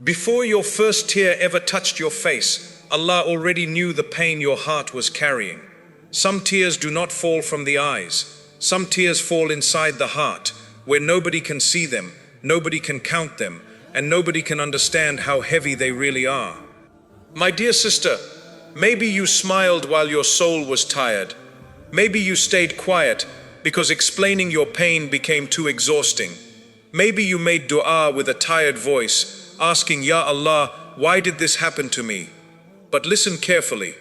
Before your first tear ever touched your face, Allah already knew the pain your heart was carrying. Some tears do not fall from the eyes. Some tears fall inside the heart, where nobody can see them, nobody can count them, and nobody can understand how heavy they really are. My dear sister, maybe you smiled while your soul was tired. Maybe you stayed quiet because explaining your pain became too exhausting. Maybe you made dua with a tired voice, asking, Ya Allah, why did this happen to me? But listen carefully.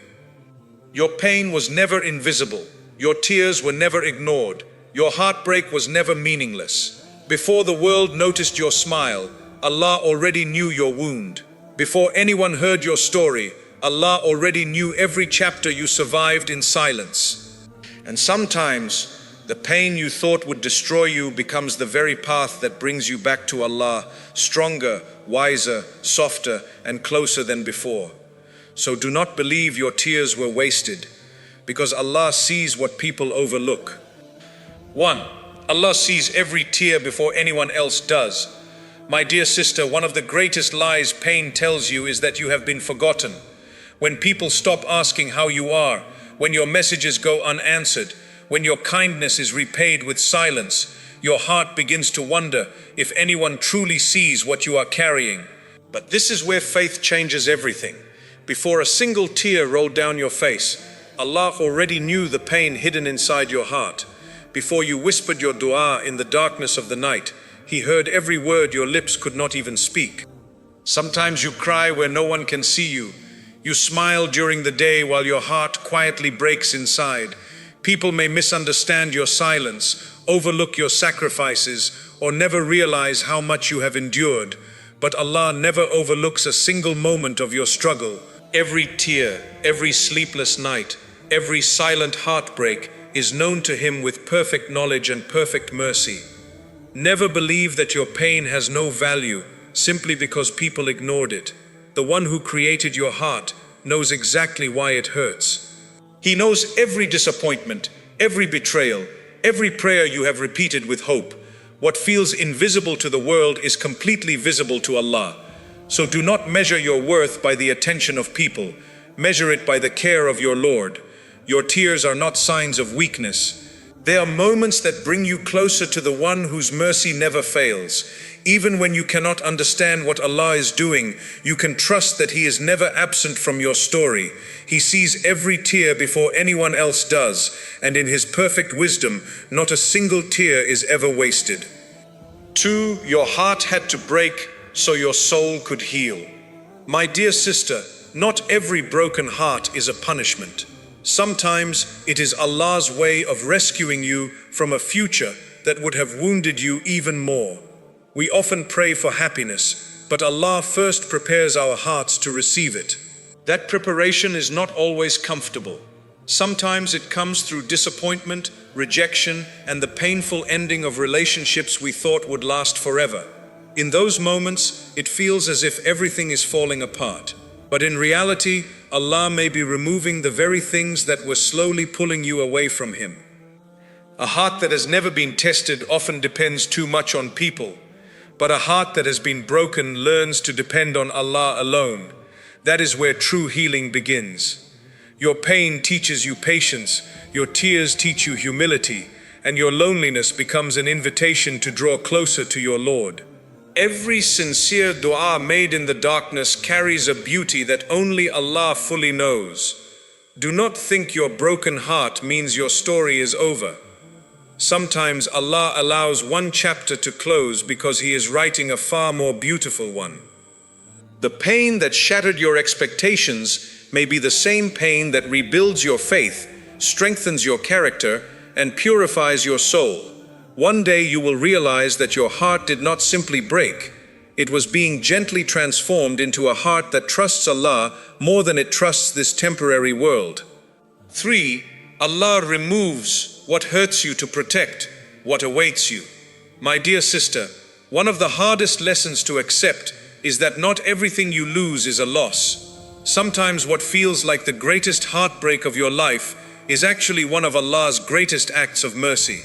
Your pain was never invisible. Your tears were never ignored. Your heartbreak was never meaningless. Before the world noticed your smile, Allah already knew your wound. Before anyone heard your story, Allah already knew every chapter you survived in silence. And sometimes, the pain you thought would destroy you becomes the very path that brings you back to Allah, stronger, wiser, softer, and closer than before. So do not believe your tears were wasted, because Allah sees what people overlook. 1. Allah sees every tear before anyone else does. My dear sister, one of the greatest lies pain tells you is that you have been forgotten. When people stop asking how you are, when your messages go unanswered, when your kindness is repaid with silence, your heart begins to wonder if anyone truly sees what you are carrying. But this is where faith changes everything. Before a single tear rolled down your face, Allah already knew the pain hidden inside your heart. Before you whispered your dua in the darkness of the night, He heard every word your lips could not even speak. Sometimes you cry where no one can see you. You smile during the day while your heart quietly breaks inside. People may misunderstand your silence, overlook your sacrifices, or never realize how much you have endured. But Allah never overlooks a single moment of your struggle. Every tear, every sleepless night, every silent heartbreak is known to Him with perfect knowledge and perfect mercy. Never believe that your pain has no value simply because people ignored it. The one who created your heart knows exactly why it hurts. He knows every disappointment, every betrayal, every prayer you have repeated with hope. What feels invisible to the world is completely visible to Allah. So do not measure your worth by the attention of people. Measure it by the care of your Lord. Your tears are not signs of weakness. They are moments that bring you closer to the one whose mercy never fails. Even when you cannot understand what Allah is doing, you can trust that He is never absent from your story. He sees every tear before anyone else does, and in His perfect wisdom, not a single tear is ever wasted. 2. Your heart had to break so your soul could heal. My dear sister, not every broken heart is a punishment. Sometimes it is Allah's way of rescuing you from a future that would have wounded you even more. We often pray for happiness, but Allah first prepares our hearts to receive it. That preparation is not always comfortable. Sometimes it comes through disappointment, rejection, and the painful ending of relationships we thought would last forever. In those moments, it feels as if everything is falling apart. But in reality, Allah may be removing the very things that were slowly pulling you away from Him. A heart that has never been tested often depends too much on people. But a heart that has been broken learns to depend on Allah alone. That is where true healing begins. Your pain teaches you patience, your tears teach you humility, and your loneliness becomes an invitation to draw closer to your Lord. Every sincere dua made in the darkness carries a beauty that only Allah fully knows. Do not think your broken heart means your story is over. Sometimes Allah allows one chapter to close because He is writing a far more beautiful one. The pain that shattered your expectations may be the same pain that rebuilds your faith, strengthens your character, and purifies your soul. One day you will realize that your heart did not simply break. It was being gently transformed into a heart that trusts Allah more than it trusts this temporary world. 3. Allah removes what hurts you to protect what awaits you. My dear sister, one of the hardest lessons to accept is that not everything you lose is a loss. Sometimes what feels like the greatest heartbreak of your life is actually one of Allah's greatest acts of mercy.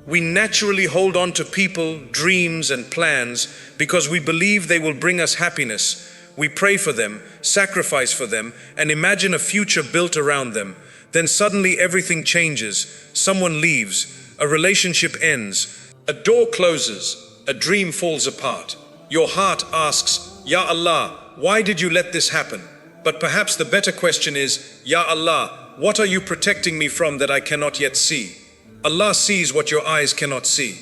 We naturally hold on to people, dreams, and plans because we believe they will bring us happiness. We pray for them, sacrifice for them, and imagine a future built around them. Then suddenly everything changes. Someone leaves, a relationship ends, a door closes, a dream falls apart. Your heart asks, Ya Allah, why did you let this happen? But perhaps the better question is, Ya Allah, what are you protecting me from that I cannot yet see? Allah sees what your eyes cannot see.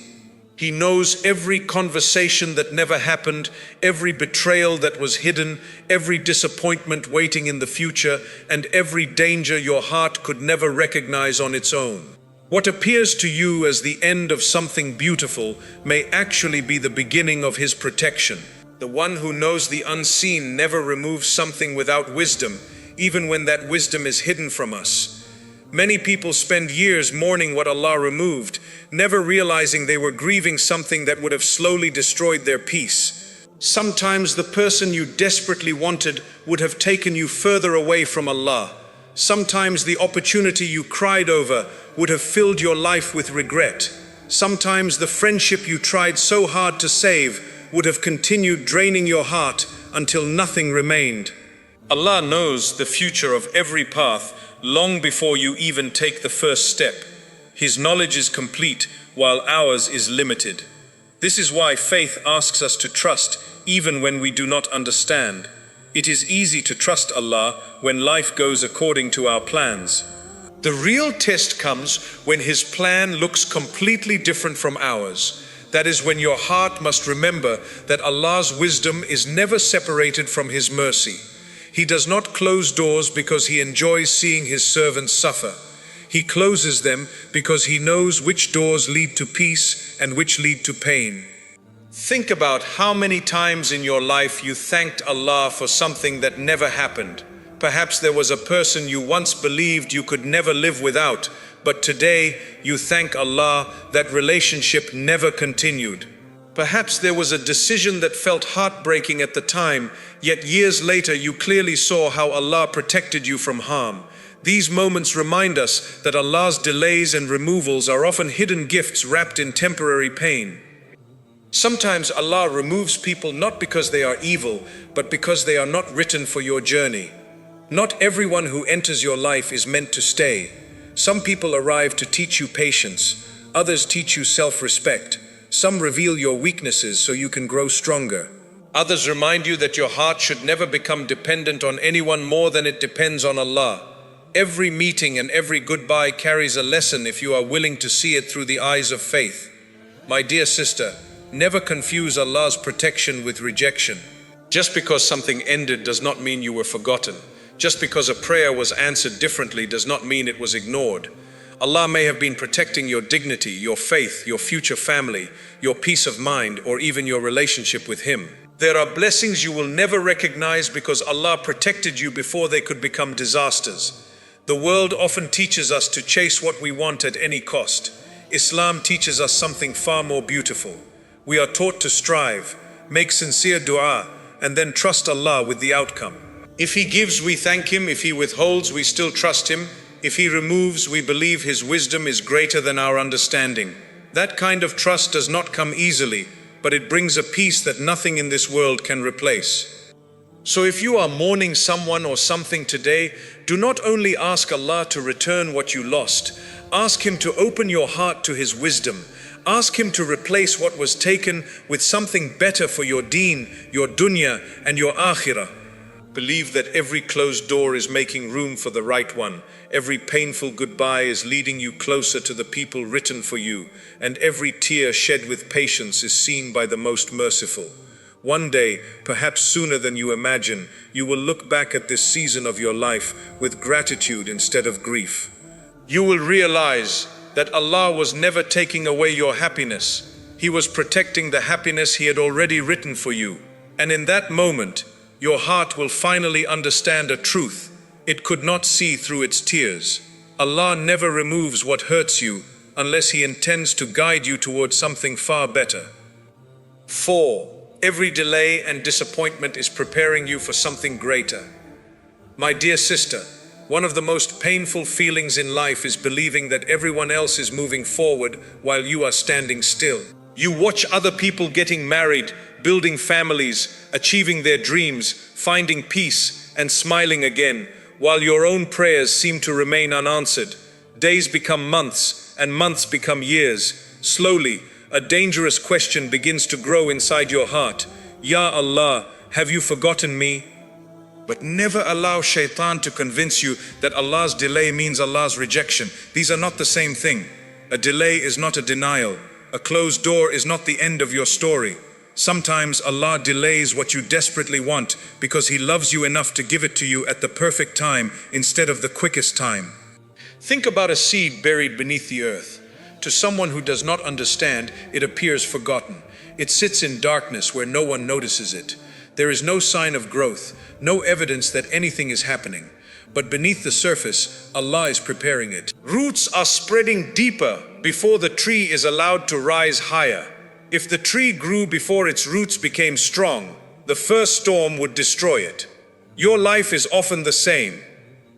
He knows every conversation that never happened, every betrayal that was hidden, every disappointment waiting in the future, and every danger your heart could never recognize on its own. What appears to you as the end of something beautiful may actually be the beginning of His protection. The one who knows the unseen never removes something without wisdom, even when that wisdom is hidden from us. Many people spend years mourning what Allah removed, never realizing they were grieving something that would have slowly destroyed their peace. Sometimes the person you desperately wanted would have taken you further away from Allah. Sometimes the opportunity you cried over would have filled your life with regret. Sometimes the friendship you tried so hard to save would have continued draining your heart until nothing remained. Allah knows the future of every path long before you even take the first step. His knowledge is complete while ours is limited. This is why faith asks us to trust even when we do not understand. It is easy to trust Allah when life goes according to our plans. The real test comes when His plan looks completely different from ours. That is when your heart must remember that Allah's wisdom is never separated from His mercy. He does not close doors because He enjoys seeing His servants suffer. He closes them because He knows which doors lead to peace and which lead to pain. Think about how many times in your life you thanked Allah for something that never happened. Perhaps there was a person you once believed you could never live without, but today you thank Allah that relationship never continued. Perhaps there was a decision that felt heartbreaking at the time, yet years later you clearly saw how Allah protected you from harm. These moments remind us that Allah's delays and removals are often hidden gifts wrapped in temporary pain. Sometimes Allah removes people not because they are evil, but because they are not written for your journey. Not everyone who enters your life is meant to stay. Some people arrive to teach you patience, others teach you self-respect. Some reveal your weaknesses so you can grow stronger. Others remind you that your heart should never become dependent on anyone more than it depends on Allah. Every meeting and every goodbye carries a lesson if you are willing to see it through the eyes of faith. My dear sister, never confuse Allah's protection with rejection. Just because something ended does not mean you were forgotten. Just because a prayer was answered differently does not mean it was ignored. Allah may have been protecting your dignity, your faith, your future family, your peace of mind, or even your relationship with Him. There are blessings you will never recognize because Allah protected you before they could become disasters. The world often teaches us to chase what we want at any cost. Islam teaches us something far more beautiful. We are taught to strive, make sincere dua, and then trust Allah with the outcome. If He gives, we thank Him. If He withholds, we still trust Him. If He removes, we believe His wisdom is greater than our understanding. That kind of trust does not come easily, but it brings a peace that nothing in this world can replace. So if you are mourning someone or something today, do not only ask Allah to return what you lost, ask Him to open your heart to His wisdom. Ask Him to replace what was taken with something better for your deen, your dunya, and your akhirah. Believe that every closed door is making room for the right one. Every painful goodbye is leading you closer to the people written for you, and every tear shed with patience is seen by the most merciful. One day, perhaps sooner than you imagine, you will look back at this season of your life with gratitude instead of grief. You will realize that Allah was never taking away your happiness. He was protecting the happiness He had already written for you. And in that moment, your heart will finally understand a truth it could not see through its tears. Allah never removes what hurts you unless He intends to guide you towards something far better. 4. Every delay and disappointment is preparing you for something greater. My dear sister, One of the most painful feelings in life is believing that everyone else is moving forward while you are standing still. You watch other people getting married, building families, achieving their dreams, finding peace, and smiling again, while your own prayers seem to remain unanswered. Days become months, and months become years. Slowly, a dangerous question begins to grow inside your heart. Ya Allah, have you forgotten me? But never allow shaitan to convince you that Allah's delay means Allah's rejection. These are not the same thing. A delay is not a denial. A closed door is not the end of your story. Sometimes Allah delays what you desperately want because He loves you enough to give it to you at the perfect time instead of the quickest time. Think about a seed buried beneath the earth. To someone who does not understand, it appears forgotten. It sits in darkness where no one notices it. There is no sign of growth, no evidence that anything is happening. But beneath the surface, Allah is preparing it. Roots are spreading deeper before the tree is allowed to rise higher. If the tree grew before its roots became strong, the first storm would destroy it. Your life is often the same.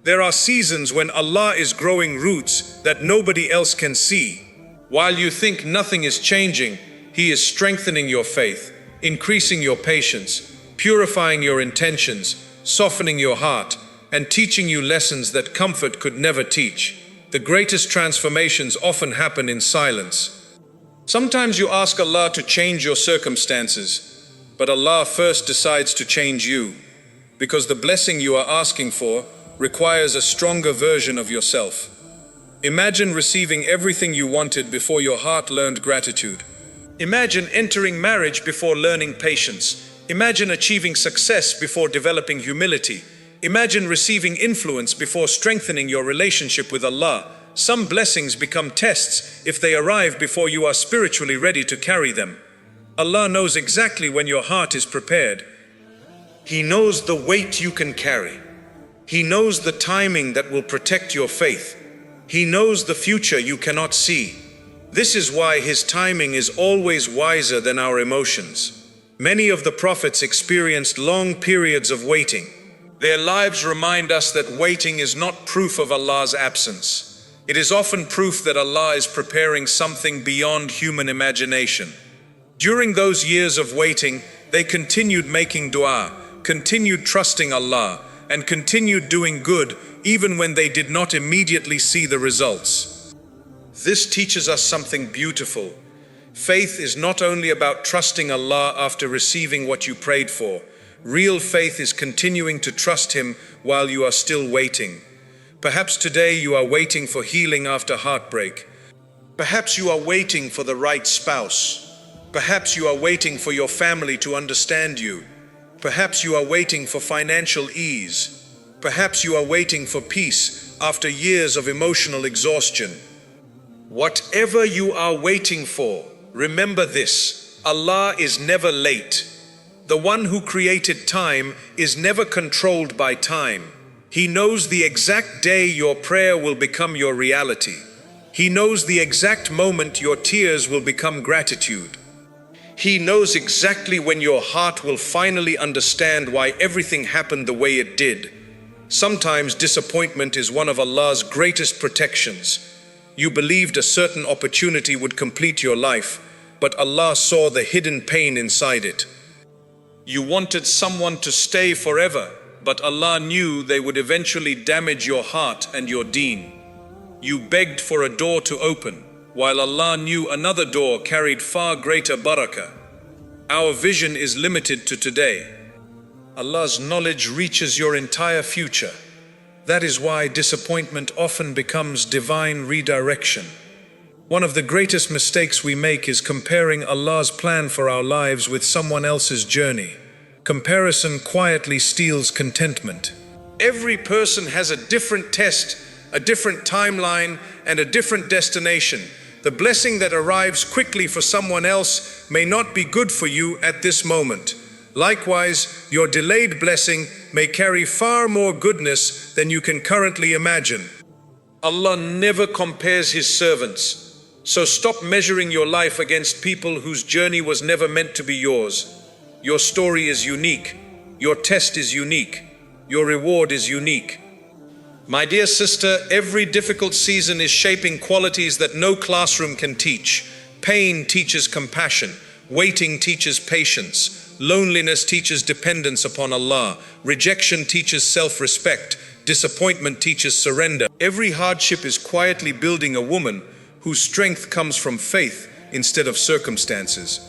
There are seasons when Allah is growing roots that nobody else can see. While you think nothing is changing, He is strengthening your faith, increasing your patience, purifying your intentions, softening your heart, and teaching you lessons that comfort could never teach. The greatest transformations often happen in silence. Sometimes you ask Allah to change your circumstances, but Allah first decides to change you, because the blessing you are asking for requires a stronger version of yourself. Imagine receiving everything you wanted before your heart learned gratitude. Imagine entering marriage before learning patience. Imagine achieving success before developing humility. Imagine receiving influence before strengthening your relationship with Allah. Some blessings become tests if they arrive before you are spiritually ready to carry them. Allah knows exactly when your heart is prepared. He knows the weight you can carry. He knows the timing that will protect your faith. He knows the future you cannot see. This is why His timing is always wiser than our emotions. Many of the prophets experienced long periods of waiting. Their lives remind us that waiting is not proof of Allah's absence. It is often proof that Allah is preparing something beyond human imagination. During those years of waiting, they continued making dua, continued trusting Allah, and continued doing good even when they did not immediately see the results. This teaches us something beautiful. Faith is not only about trusting Allah after receiving what you prayed for. Real faith is continuing to trust Him while you are still waiting. Perhaps today you are waiting for healing after heartbreak. Perhaps you are waiting for the right spouse. Perhaps you are waiting for your family to understand you. Perhaps you are waiting for financial ease. Perhaps you are waiting for peace after years of emotional exhaustion. Whatever you are waiting for, remember this: Allah is never late. The one who created time is never controlled by time. He knows the exact day your prayer will become your reality. He knows the exact moment your tears will become gratitude. He knows exactly when your heart will finally understand why everything happened the way it did. Sometimes disappointment is one of Allah's greatest protections. You believed a certain opportunity would complete your life, but Allah saw the hidden pain inside it. You wanted someone to stay forever, but Allah knew they would eventually damage your heart and your deen. You begged for a door to open, while Allah knew another door carried far greater barakah. Our vision is limited to today. Allah's knowledge reaches your entire future. That is why disappointment often becomes divine redirection. One of the greatest mistakes we make is comparing Allah's plan for our lives with someone else's journey. Comparison quietly steals contentment. Every person has a different test, a different timeline, and a different destination. The blessing that arrives quickly for someone else may not be good for you at this moment. Likewise, your delayed blessing may carry far more goodness than you can currently imagine. Allah never compares His servants. So stop measuring your life against people whose journey was never meant to be yours. Your story is unique. Your test is unique. Your reward is unique. My dear sister, every difficult season is shaping qualities that no classroom can teach. Pain teaches compassion. Waiting teaches patience. Loneliness teaches dependence upon Allah. Rejection teaches self-respect. Disappointment teaches surrender. Every hardship is quietly building a woman whose strength comes from faith instead of circumstances.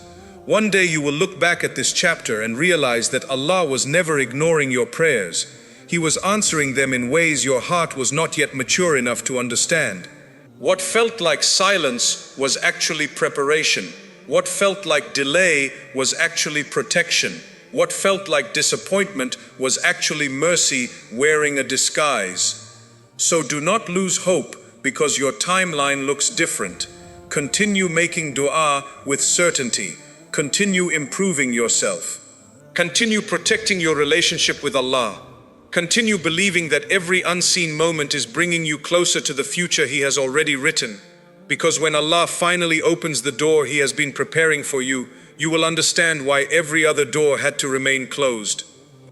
One day you will look back at this chapter and realize that Allah was never ignoring your prayers. He was answering them in ways your heart was not yet mature enough to understand. What felt like silence was actually preparation. What felt like delay was actually protection. What felt like disappointment was actually mercy wearing a disguise. So do not lose hope because your timeline looks different. Continue making dua with certainty. Continue improving yourself. Continue protecting your relationship with Allah. Continue believing that every unseen moment is bringing you closer to the future He has already written. Because when Allah finally opens the door He has been preparing for you, you will understand why every other door had to remain closed.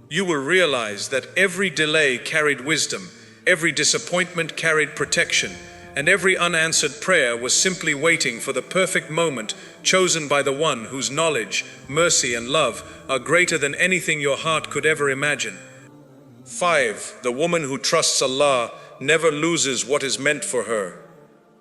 You will realize that every delay carried wisdom, every disappointment carried protection, and every unanswered prayer was simply waiting for the perfect moment chosen by the one whose knowledge, mercy, and love are greater than anything your heart could ever imagine. 5. The woman who trusts Allah never loses what is meant for her.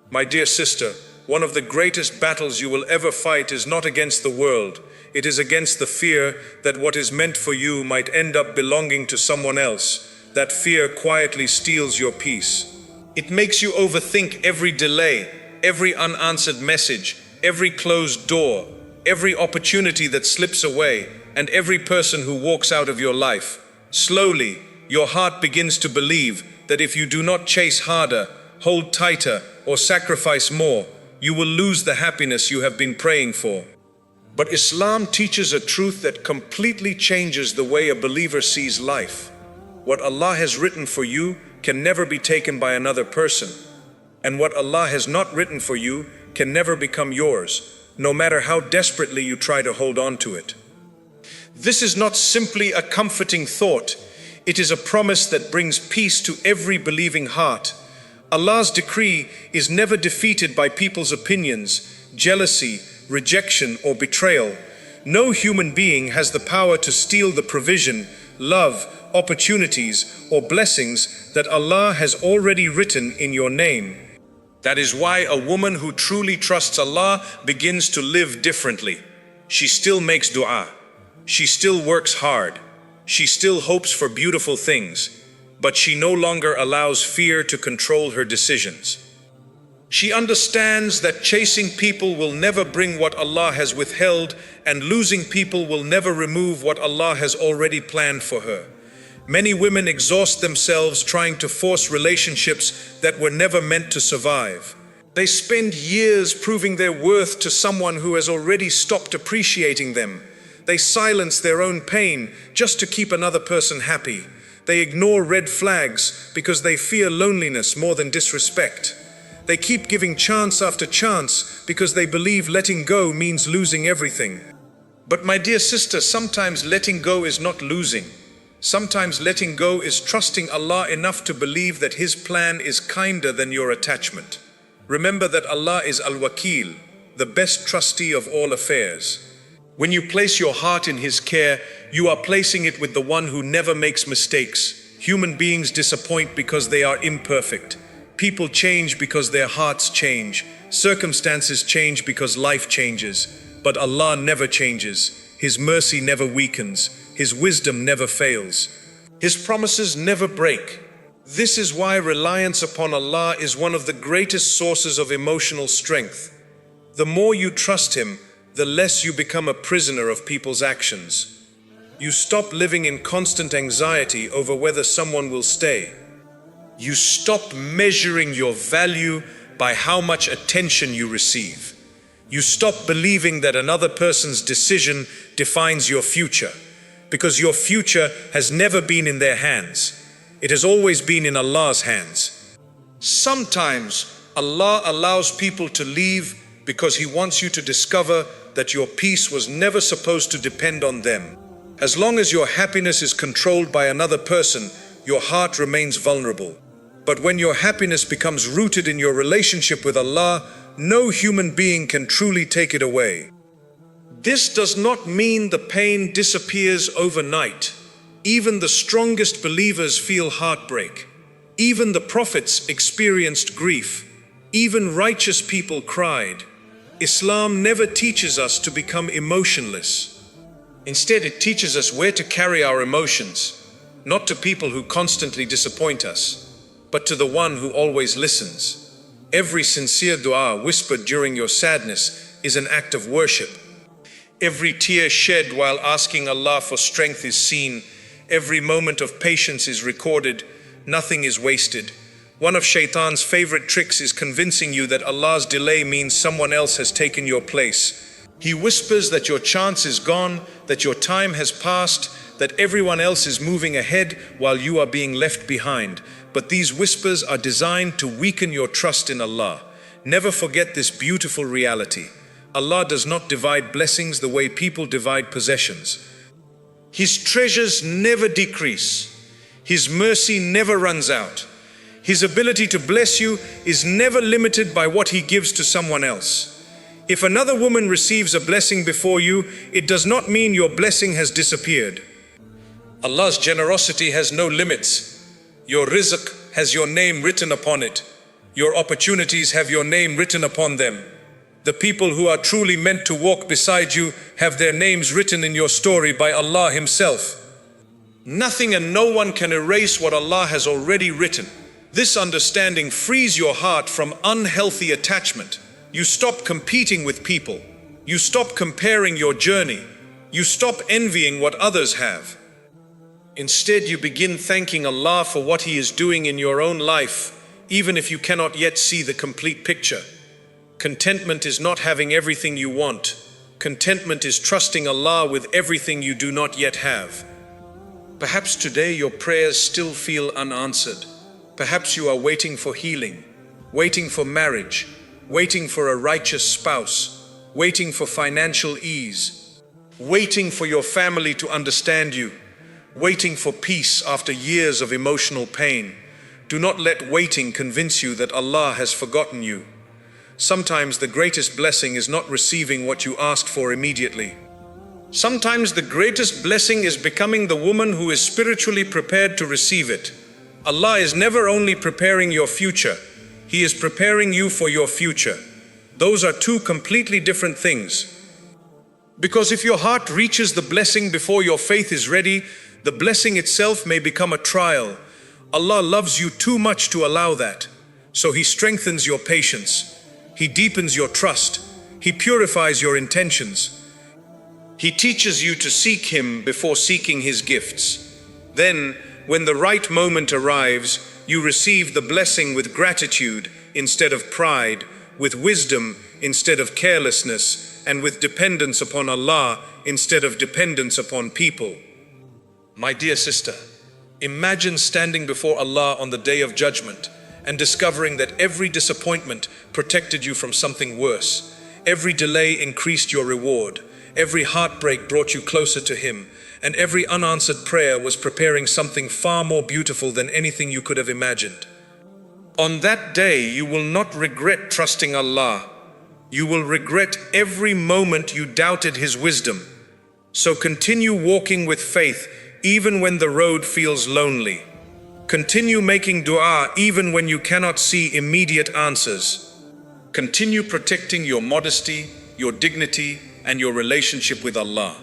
My dear sister, one of the greatest battles you will ever fight is not against the world. It is against the fear that what is meant for you might end up belonging to someone else. That fear quietly steals your peace. It makes you overthink every delay, every unanswered message, every closed door, every opportunity that slips away, and every person who walks out of your life. Slowly, your heart begins to believe that if you do not chase harder, hold tighter, or sacrifice more, you will lose the happiness you have been praying for. But Islam teaches a truth that completely changes the way a believer sees life. What Allah has written for you can never be taken by another person, and what Allah has not written for you can never become yours, no matter how desperately you try to hold on to it. This is not simply a comforting thought. It is a promise that brings peace to every believing heart. Allah's decree is never defeated by people's opinions, jealousy, rejection, or betrayal. No human being has the power to steal the provision, love, opportunities, or blessings that Allah has already written in your name. That is why a woman who truly trusts Allah begins to live differently. She still makes dua. She still works hard. She still hopes for beautiful things, but she no longer allows fear to control her decisions. She understands that chasing people will never bring what Allah has withheld, and losing people will never remove what Allah has already planned for her. Many women exhaust themselves trying to force relationships that were never meant to survive. They spend years proving their worth to someone who has already stopped appreciating them. They silence their own pain just to keep another person happy. They ignore red flags because they fear loneliness more than disrespect. They keep giving chance after chance because they believe letting go means losing everything. But my dear sister, sometimes letting go is not losing. Sometimes letting go is trusting Allah enough to believe that His plan is kinder than your attachment. Remember that Allah is Al-Wakil, the best trustee of all affairs. When you place your heart in His care, you are placing it with the one who never makes mistakes. Human beings disappoint because they are imperfect. People change because their hearts change. Circumstances change because life changes. But Allah never changes. His mercy never weakens. His wisdom never fails. His promises never break. This is why reliance upon Allah is one of the greatest sources of emotional strength. The more you trust Him, the less you become a prisoner of people's actions. You stop living in constant anxiety over whether someone will stay. You stop measuring your value by how much attention you receive. You stop believing that another person's decision defines your future, because your future has never been in their hands. It has always been in Allah's hands. Sometimes Allah allows people to leave because He wants you to discover that your peace was never supposed to depend on them. As long as your happiness is controlled by another person, your heart remains vulnerable. But when your happiness becomes rooted in your relationship with Allah, no human being can truly take it away. This does not mean the pain disappears overnight. Even the strongest believers feel heartbreak. Even the prophets experienced grief. Even righteous people cried. Islam never teaches us to become emotionless. Instead, it teaches us where to carry our emotions, not to people who constantly disappoint us, but to the one who always listens. Every sincere dua whispered during your sadness is an act of worship. Every tear shed while asking Allah for strength is seen. Every moment of patience is recorded. Nothing is wasted. One of Shaitan's favorite tricks is convincing you that Allah's delay means someone else has taken your place. He whispers that your chance is gone, that your time has passed, that everyone else is moving ahead while you are being left behind. But these whispers are designed to weaken your trust in Allah. Never forget this beautiful reality. Allah does not divide blessings the way people divide possessions. His treasures never decrease. His mercy never runs out. His ability to bless you is never limited by what He gives to someone else. If another woman receives a blessing before you, it does not mean your blessing has disappeared. Allah's generosity has no limits. Your rizq has your name written upon it. Your opportunities have your name written upon them. The people who are truly meant to walk beside you have their names written in your story by Allah Himself. Nothing and no one can erase what Allah has already written. This understanding frees your heart from unhealthy attachment. You stop competing with people. You stop comparing your journey. You stop envying what others have. Instead, you begin thanking Allah for what He is doing in your own life, even if you cannot yet see the complete picture. Contentment is not having everything you want. Contentment is trusting Allah with everything you do not yet have. Perhaps today your prayers still feel unanswered. Perhaps you are waiting for healing, waiting for marriage, waiting for a righteous spouse, waiting for financial ease, waiting for your family to understand you, waiting for peace after years of emotional pain. Do not let waiting convince you that Allah has forgotten you. Sometimes the greatest blessing is not receiving what you asked for immediately. Sometimes the greatest blessing is becoming the woman who is spiritually prepared to receive it. Allah is never only preparing your future, He is preparing you for your future. Those are two completely different things. Because if your heart reaches the blessing before your faith is ready, the blessing itself may become a trial. Allah loves you too much to allow that. So He strengthens your patience. He deepens your trust. He purifies your intentions. He teaches you to seek Him before seeking His gifts. Then, when the right moment arrives, you receive the blessing with gratitude instead of pride, with wisdom instead of carelessness, and with dependence upon Allah instead of dependence upon people. My dear sister, imagine standing before Allah on the Day of Judgment and discovering that every disappointment protected you from something worse. Every delay increased your reward. Every heartbreak brought you closer to Him. And every unanswered prayer was preparing something far more beautiful than anything you could have imagined. On that day, you will not regret trusting Allah. You will regret every moment you doubted His wisdom. So continue walking with faith even when the road feels lonely. Continue making dua even when you cannot see immediate answers. Continue protecting your modesty, your dignity, and your relationship with Allah.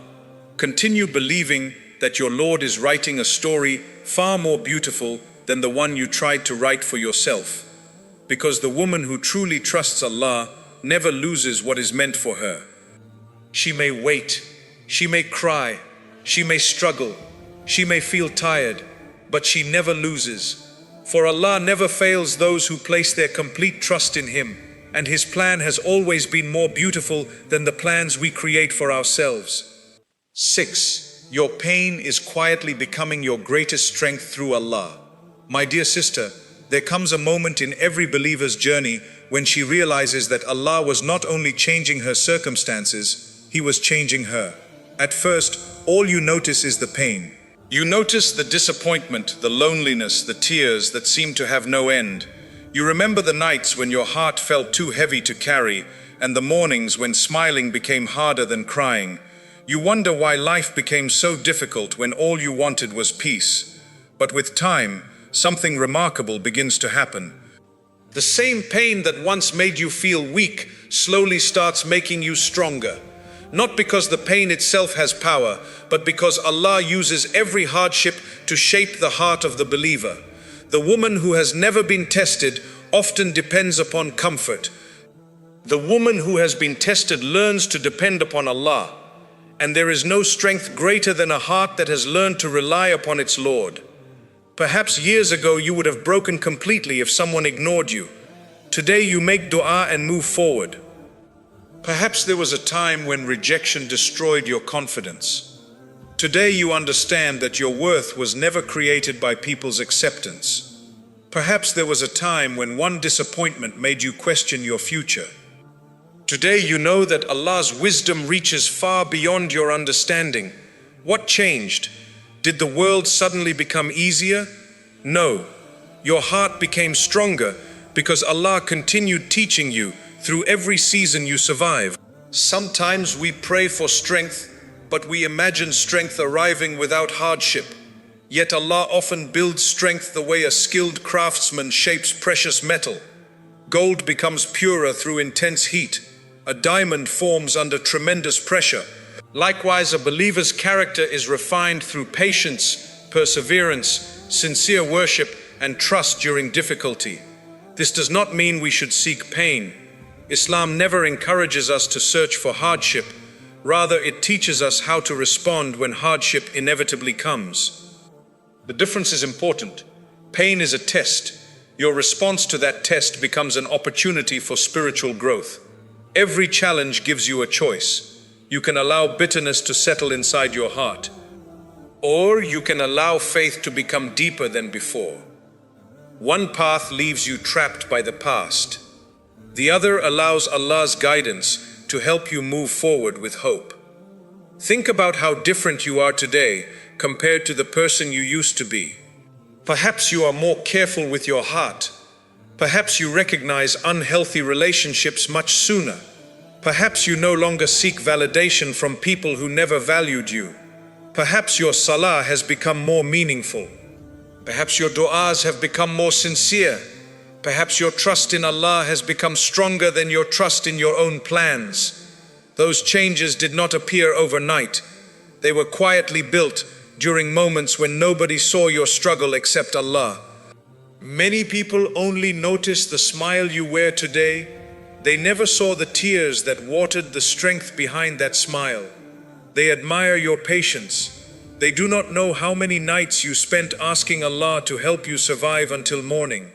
Continue believing that your Lord is writing a story far more beautiful than the one you tried to write for yourself. Because the woman who truly trusts Allah never loses what is meant for her. She may wait, she may cry, she may struggle, she may feel tired, but she never loses. For Allah never fails those who place their complete trust in Him, and His plan has always been more beautiful than the plans we create for ourselves. 6. Your pain is quietly becoming your greatest strength through Allah. My dear sister, there comes a moment in every believer's journey when she realizes that Allah was not only changing her circumstances, He was changing her. At first, all you notice is the pain. You notice the disappointment, the loneliness, the tears that seem to have no end. You remember the nights when your heart felt too heavy to carry, and the mornings when smiling became harder than crying. You wonder why life became so difficult when all you wanted was peace. But with time, something remarkable begins to happen. The same pain that once made you feel weak slowly starts making you stronger. Not because the pain itself has power, but because Allah uses every hardship to shape the heart of the believer. The woman who has never been tested often depends upon comfort. The woman who has been tested learns to depend upon Allah, and there is no strength greater than a heart that has learned to rely upon its Lord. Perhaps years ago you would have broken completely if someone ignored you. Today you make dua and move forward. Perhaps there was a time when rejection destroyed your confidence. Today you understand that your worth was never created by people's acceptance. Perhaps there was a time when one disappointment made you question your future. Today you know that Allah's wisdom reaches far beyond your understanding. What changed? Did the world suddenly become easier? No. Your heart became stronger because Allah continued teaching you through every season you survive. Sometimes we pray for strength, but we imagine strength arriving without hardship. Yet Allah often builds strength the way a skilled craftsman shapes precious metal. Gold becomes purer through intense heat. A diamond forms under tremendous pressure. Likewise, a believer's character is refined through patience, perseverance, sincere worship, and trust during difficulty. This does not mean we should seek pain. Islam never encourages us to search for hardship. Rather, it teaches us how to respond when hardship inevitably comes. The difference is important. Pain is a test. Your response to that test becomes an opportunity for spiritual growth. Every challenge gives you a choice. You can allow bitterness to settle inside your heart, or you can allow faith to become deeper than before. One path leaves you trapped by the past. The other allows Allah's guidance to help you move forward with hope. Think about how different you are today compared to the person you used to be. Perhaps you are more careful with your heart. Perhaps you recognize unhealthy relationships much sooner. Perhaps you no longer seek validation from people who never valued you. Perhaps your salah has become more meaningful. Perhaps your du'as have become more sincere. Perhaps your trust in Allah has become stronger than your trust in your own plans. Those changes did not appear overnight. They were quietly built during moments when nobody saw your struggle except Allah. Many people only notice the smile you wear today. They never saw the tears that watered the strength behind that smile. They admire your patience. They do not know how many nights you spent asking Allah to help you survive until morning.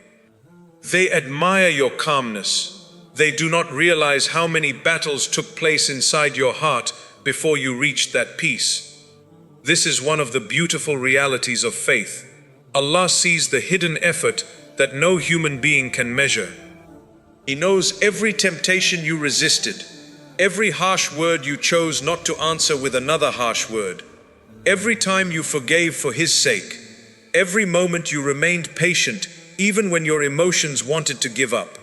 They admire your calmness. They do not realize how many battles took place inside your heart before you reached that peace. This is one of the beautiful realities of faith. Allah sees the hidden effort that no human being can measure. He knows every temptation you resisted, every harsh word you chose not to answer with another harsh word, every time you forgave for His sake, every moment you remained patient even when your emotions wanted to give up.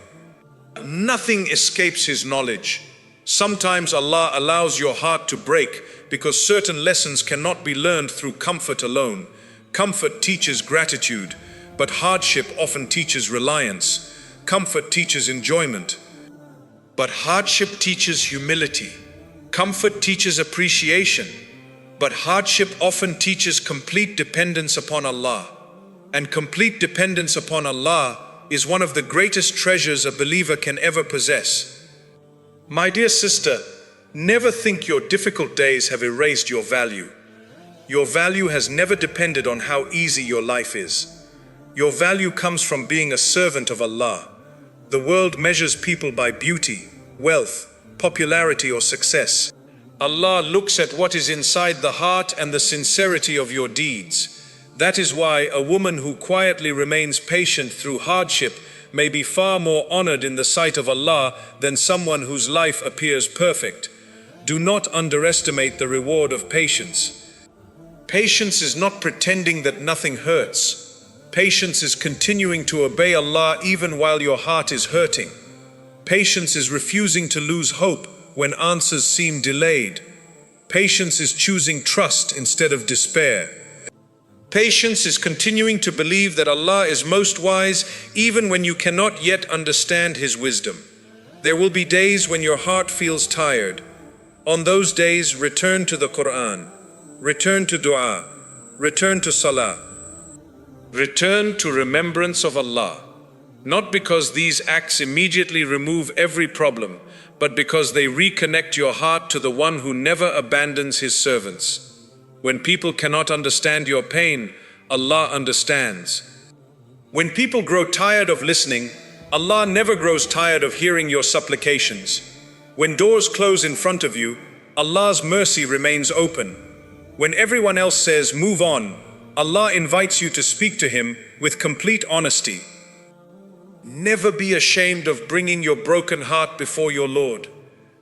Nothing escapes His knowledge. Sometimes Allah allows your heart to break because certain lessons cannot be learned through comfort alone. Comfort teaches gratitude, but hardship often teaches reliance. Comfort teaches enjoyment, but hardship teaches humility. Comfort teaches appreciation, but hardship often teaches complete dependence upon Allah. And complete dependence upon Allah is one of the greatest treasures a believer can ever possess. My dear sister, never think your difficult days have erased your value. Your value has never depended on how easy your life is. Your value comes from being a servant of Allah. The world measures people by beauty, wealth, popularity, or success. Allah looks at what is inside the heart and the sincerity of your deeds. That is why a woman who quietly remains patient through hardship may be far more honored in the sight of Allah than someone whose life appears perfect. Do not underestimate the reward of patience. Patience is not pretending that nothing hurts. Patience is continuing to obey Allah even while your heart is hurting. Patience is refusing to lose hope when answers seem delayed. Patience is choosing trust instead of despair. Patience is continuing to believe that Allah is most wise even when you cannot yet understand His wisdom. There will be days when your heart feels tired. On those days, return to the Quran, return to dua, return to salah, return to remembrance of Allah. Not because these acts immediately remove every problem, but because they reconnect your heart to the one who never abandons His servants. When people cannot understand your pain, Allah understands. When people grow tired of listening, Allah never grows tired of hearing your supplications. When doors close in front of you, Allah's mercy remains open. When everyone else says, "Move on," Allah invites you to speak to Him with complete honesty. Never be ashamed of bringing your broken heart before your Lord.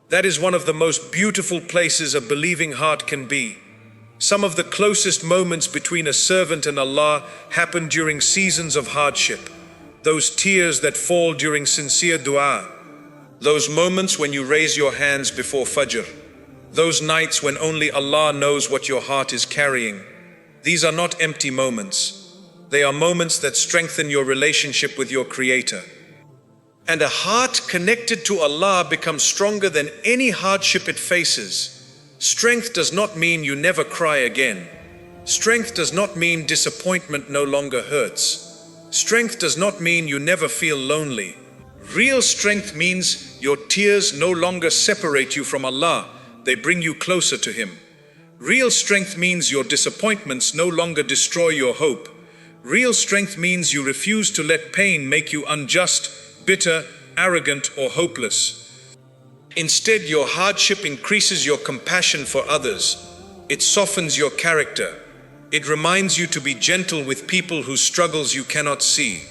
That is one of the most beautiful places a believing heart can be. Some of the closest moments between a servant and Allah happen during seasons of hardship. Those tears that fall during sincere dua. Those moments when you raise your hands before Fajr. Those nights when only Allah knows what your heart is carrying. These are not empty moments. They are moments that strengthen your relationship with your Creator. And a heart connected to Allah becomes stronger than any hardship it faces. Strength does not mean you never cry again. Strength does not mean disappointment no longer hurts. Strength does not mean you never feel lonely. Real strength means your tears no longer separate you from Allah, they bring you closer to Him. Real strength means your disappointments no longer destroy your hope. Real strength means you refuse to let pain make you unjust, bitter, arrogant, or hopeless. Instead, your hardship increases your compassion for others. It softens your character. It reminds you to be gentle with people whose struggles you cannot see.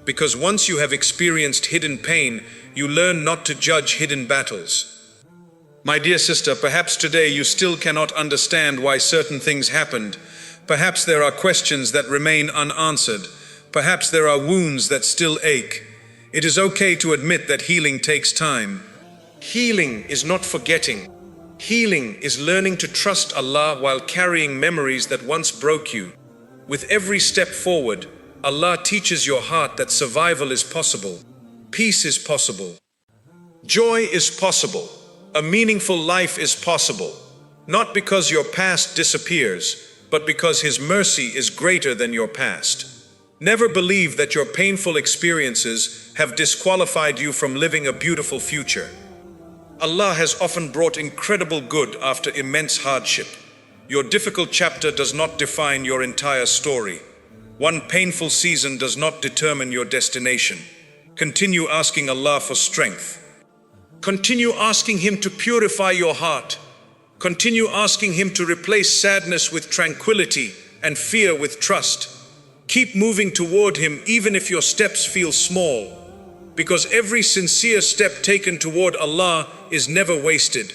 Because once you have experienced hidden pain, you learn not to judge hidden battles. My dear sister, perhaps today you still cannot understand why certain things happened. Perhaps there are questions that remain unanswered. Perhaps there are wounds that still ache. It is okay to admit that healing takes time. Healing is not forgetting. Healing is learning to trust Allah while carrying memories that once broke you. With every step forward, Allah teaches your heart that survival is possible. Peace is possible. Joy is possible. A meaningful life is possible. Not because your past disappears, but because His mercy is greater than your past. Never believe that your painful experiences have disqualified you from living a beautiful future. Allah has often brought incredible good after immense hardship. Your difficult chapter does not define your entire story. One painful season does not determine your destination. Continue asking Allah for strength. Continue asking Him to purify your heart. Continue asking Him to replace sadness with tranquility and fear with trust. Keep moving toward Him even if your steps feel small, because every sincere step taken toward Allah is never wasted.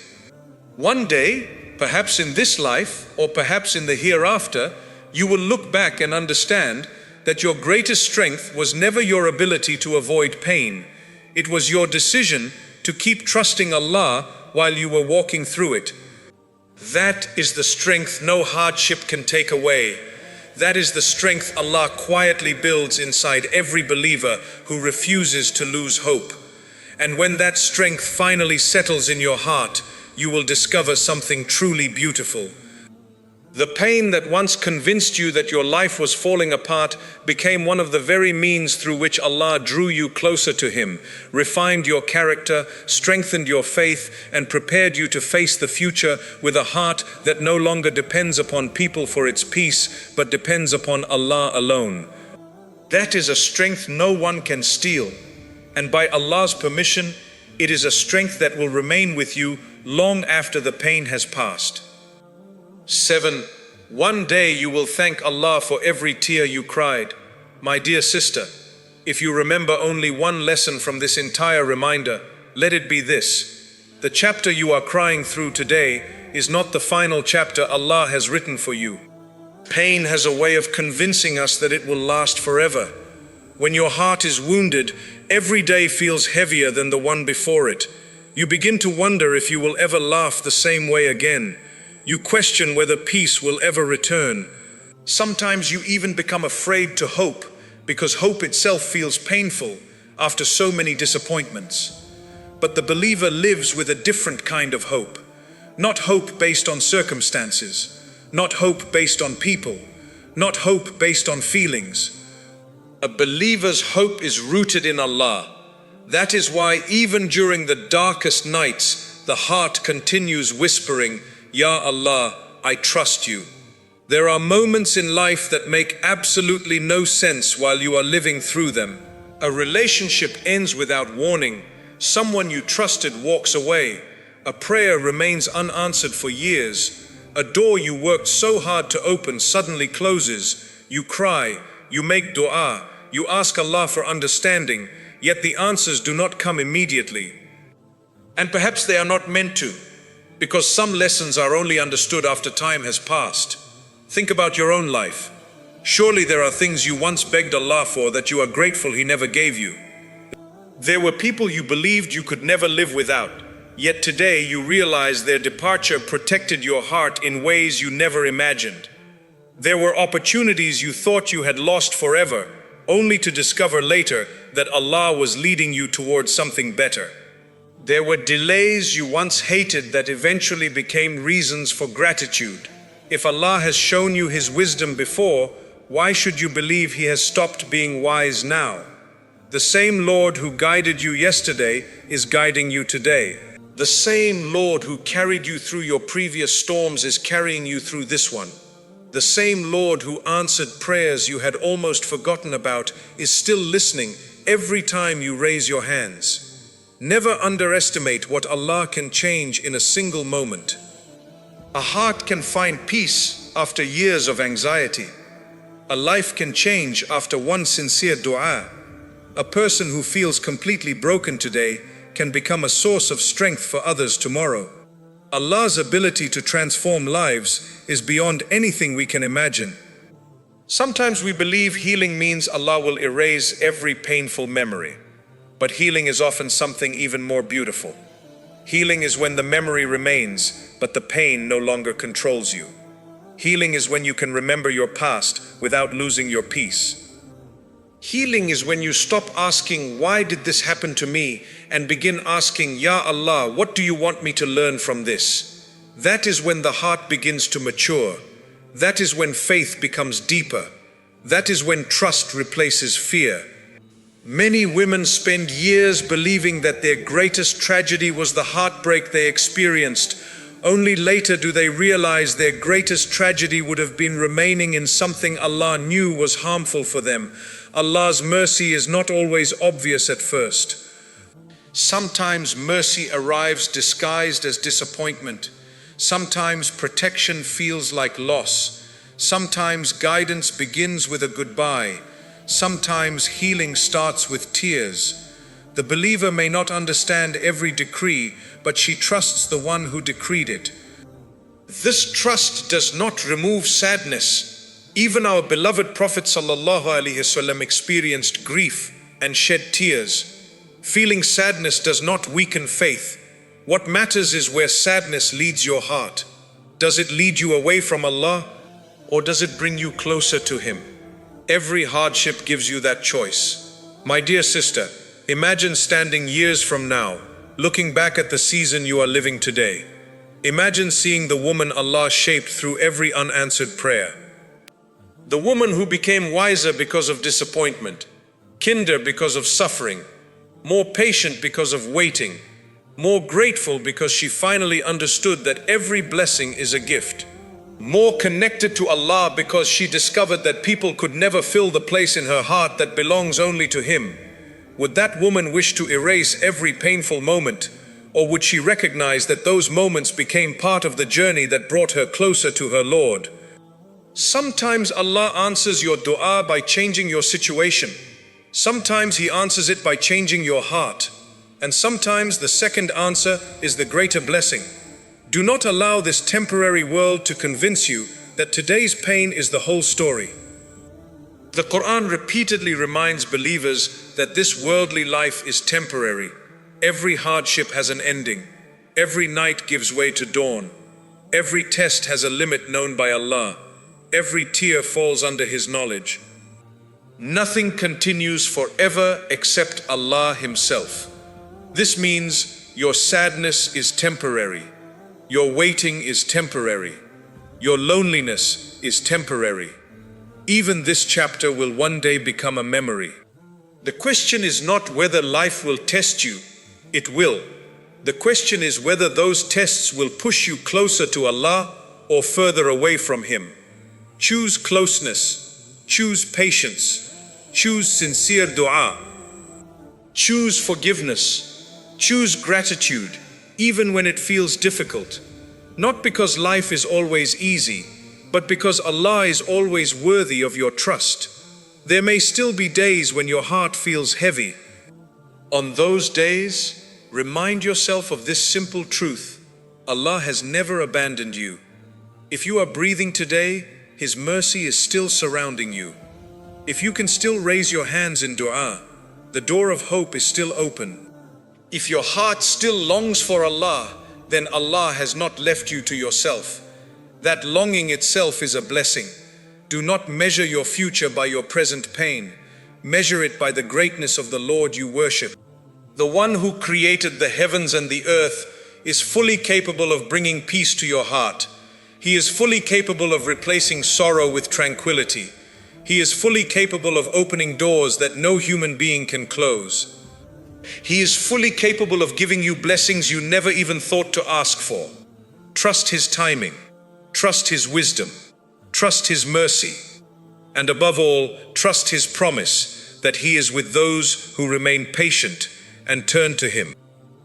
One day, perhaps in this life or perhaps in the hereafter, you will look back and understand that your greatest strength was never your ability to avoid pain. It was your decision to keep trusting Allah while you were walking through it. That is the strength no hardship can take away. That is the strength Allah quietly builds inside every believer who refuses to lose hope. And when that strength finally settles in your heart, you will discover something truly beautiful. The pain that once convinced you that your life was falling apart became one of the very means through which Allah drew you closer to Him, refined your character, strengthened your faith, and prepared you to face the future with a heart that no longer depends upon people for its peace, but depends upon Allah alone. That is a strength no one can steal, and by Allah's permission, it is a strength that will remain with you long after the pain has passed. 7. One day you will thank Allah for every tear you cried. My dear sister, if you remember only one lesson from this entire reminder, let it be this: the chapter you are crying through today is not the final chapter Allah has written for you. Pain has a way of convincing us that it will last forever. When your heart is wounded, every day feels heavier than the one before it. You begin to wonder if you will ever laugh the same way again. You question whether peace will ever return. Sometimes you even become afraid to hope, because hope itself feels painful after so many disappointments. But the believer lives with a different kind of hope. Not hope based on circumstances, not hope based on people, not hope based on feelings. A believer's hope is rooted in Allah. That is why even during the darkest nights, the heart continues whispering, Ya Allah, I trust you. There are moments in life that make absolutely no sense while you are living through them. A relationship ends without warning. Someone you trusted walks away. A prayer remains unanswered for years. A door you worked so hard to open suddenly closes. You cry, you make dua, you ask Allah for understanding, yet the answers do not come immediately. And perhaps they are not meant to, because some lessons are only understood after time has passed. Think about your own life. Surely there are things you once begged Allah for that you are grateful He never gave you. There were people you believed you could never live without, yet today you realize their departure protected your heart in ways you never imagined. There were opportunities you thought you had lost forever, only to discover later that Allah was leading you towards something better. There were delays you once hated that eventually became reasons for gratitude. If Allah has shown you His wisdom before, why should you believe He has stopped being wise now? The same Lord who guided you yesterday is guiding you today. The same Lord who carried you through your previous storms is carrying you through this one. The same Lord who answered prayers you had almost forgotten about is still listening every time you raise your hands. Never underestimate what Allah can change in a single moment. A heart can find peace after years of anxiety. A life can change after one sincere dua. A person who feels completely broken today can become a source of strength for others tomorrow. Allah's ability to transform lives is beyond anything we can imagine. Sometimes we believe healing means Allah will erase every painful memory. But healing is often something even more beautiful. Healing is when the memory remains, but the pain no longer controls you. Healing is when you can remember your past without losing your peace. Healing is when you stop asking, why did this happen to me, and begin asking, Ya Allah, what do you want me to learn from this? That is when the heart begins to mature. That is when faith becomes deeper. That is when trust replaces fear. Many women spend years believing that their greatest tragedy was the heartbreak they experienced. Only later do they realize their greatest tragedy would have been remaining in something Allah knew was harmful for them. Allah's mercy is not always obvious at first. Sometimes mercy arrives disguised as disappointment. Sometimes protection feels like loss. Sometimes guidance begins with a goodbye. Sometimes healing starts with tears. The believer may not understand every decree, but she trusts the one who decreed it. This trust does not remove sadness. Even our beloved Prophet ﷺ experienced grief and shed tears. Feeling sadness does not weaken faith. What matters is where sadness leads your heart. Does it lead you away from Allah, or does it bring you closer to Him? Every hardship gives you that choice. My dear sister, imagine standing years from now, looking back at the season you are living today. Imagine seeing the woman Allah shaped through every unanswered prayer. The woman who became wiser because of disappointment, kinder because of suffering, more patient because of waiting, more grateful because she finally understood that every blessing is a gift. More connected to Allah because she discovered that people could never fill the place in her heart that belongs only to Him. Would that woman wish to erase every painful moment, or would she recognize that those moments became part of the journey that brought her closer to her Lord? Sometimes Allah answers your dua by changing your situation. Sometimes He answers it by changing your heart. And sometimes the second answer is the greater blessing. Do not allow this temporary world to convince you that today's pain is the whole story. The Quran repeatedly reminds believers that this worldly life is temporary. Every hardship has an ending. Every night gives way to dawn. Every test has a limit known by Allah. Every tear falls under His knowledge. Nothing continues forever except Allah Himself. This means your sadness is temporary. Your waiting is temporary. Your loneliness is temporary. Even this chapter will one day become a memory. The question is not whether life will test you. It will. The question is whether those tests will push you closer to Allah or further away from Him. Choose closeness. Choose patience. Choose sincere dua. Choose forgiveness. Choose gratitude, even when it feels difficult. Not because life is always easy, but because Allah is always worthy of your trust. There may still be days when your heart feels heavy. On those days, remind yourself of this simple truth: Allah has never abandoned you. If you are breathing today, His mercy is still surrounding you. If you can still raise your hands in dua, the door of hope is still open. If your heart still longs for Allah, then Allah has not left you to yourself. That longing itself is a blessing. Do not measure your future by your present pain. Measure it by the greatness of the Lord you worship. The one who created the heavens and the earth is fully capable of bringing peace to your heart. He is fully capable of replacing sorrow with tranquility. He is fully capable of opening doors that no human being can close. He is fully capable of giving you blessings you never even thought to ask for. Trust His timing. Trust His wisdom. Trust His mercy. And above all, trust His promise that He is with those who remain patient and turn to Him.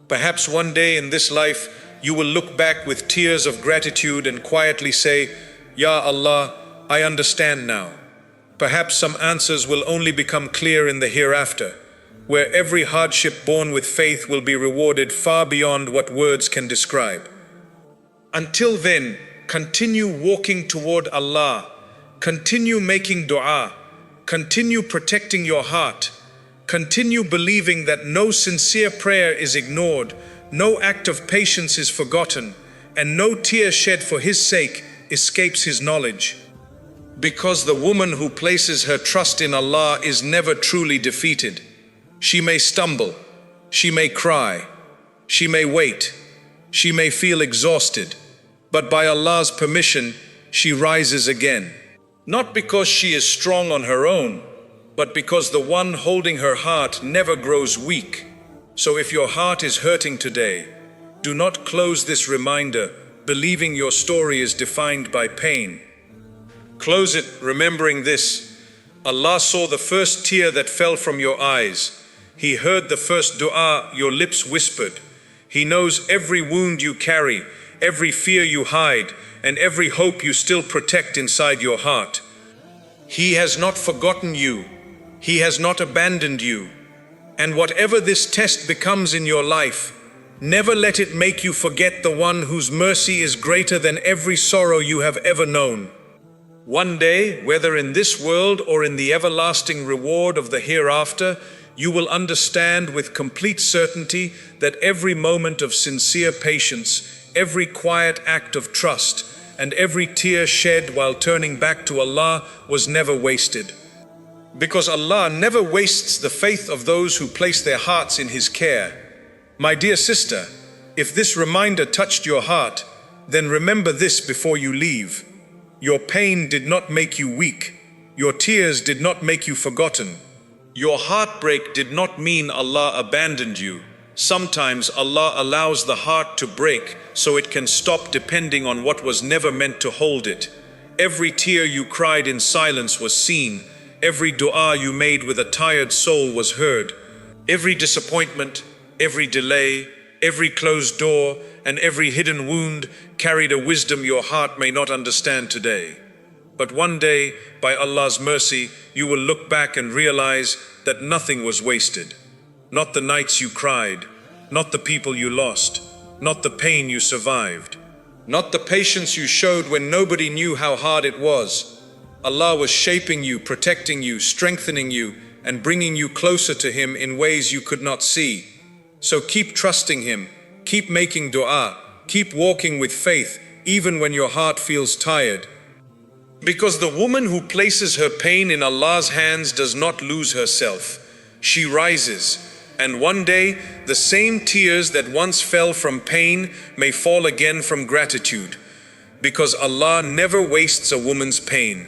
Perhaps one day in this life, you will look back with tears of gratitude and quietly say, "Ya Allah, I understand now." Perhaps some answers will only become clear in the hereafter, where every hardship borne with faith will be rewarded far beyond what words can describe. Until then, continue walking toward Allah, continue making dua, continue protecting your heart, continue believing that no sincere prayer is ignored, no act of patience is forgotten, and no tear shed for His sake escapes His knowledge. Because the woman who places her trust in Allah is never truly defeated. She may stumble, she may cry, she may wait, she may feel exhausted, but by Allah's permission, she rises again. Not because she is strong on her own, but because the one holding her heart never grows weak. So if your heart is hurting today, do not close this reminder believing your story is defined by pain. Close it remembering this: Allah saw the first tear that fell from your eyes. He heard the first dua your lips whispered. He knows every wound you carry, every fear you hide, and every hope you still protect inside your heart. He has not forgotten you. He has not abandoned you. And whatever this test becomes in your life, never let it make you forget the one whose mercy is greater than every sorrow you have ever known. One day, whether in this world or in the everlasting reward of the hereafter, you will understand with complete certainty that every moment of sincere patience, every quiet act of trust, and every tear shed while turning back to Allah was never wasted. Because Allah never wastes the faith of those who place their hearts in His care. My dear sister, if this reminder touched your heart, then remember this before you leave. Your pain did not make you weak. Your tears did not make you forgotten. Your heartbreak did not mean Allah abandoned you. Sometimes Allah allows the heart to break so it can stop depending on what was never meant to hold it. Every tear you cried in silence was seen. Every dua you made with a tired soul was heard. Every disappointment, every delay, every closed door, and every hidden wound carried a wisdom your heart may not understand today. But one day, by Allah's mercy, you will look back and realize that nothing was wasted. Not the nights you cried, not the people you lost, not the pain you survived. not the patience you showed when nobody knew how hard it was. Allah was shaping you, protecting you, strengthening you, and bringing you closer to Him in ways you could not see. So keep trusting Him, keep making dua, keep walking with faith, even when your heart feels tired. Because the woman who places her pain in Allah's hands does not lose herself. She rises, and one day the same tears that once fell from pain may fall again from gratitude. Because Allah never wastes a woman's pain.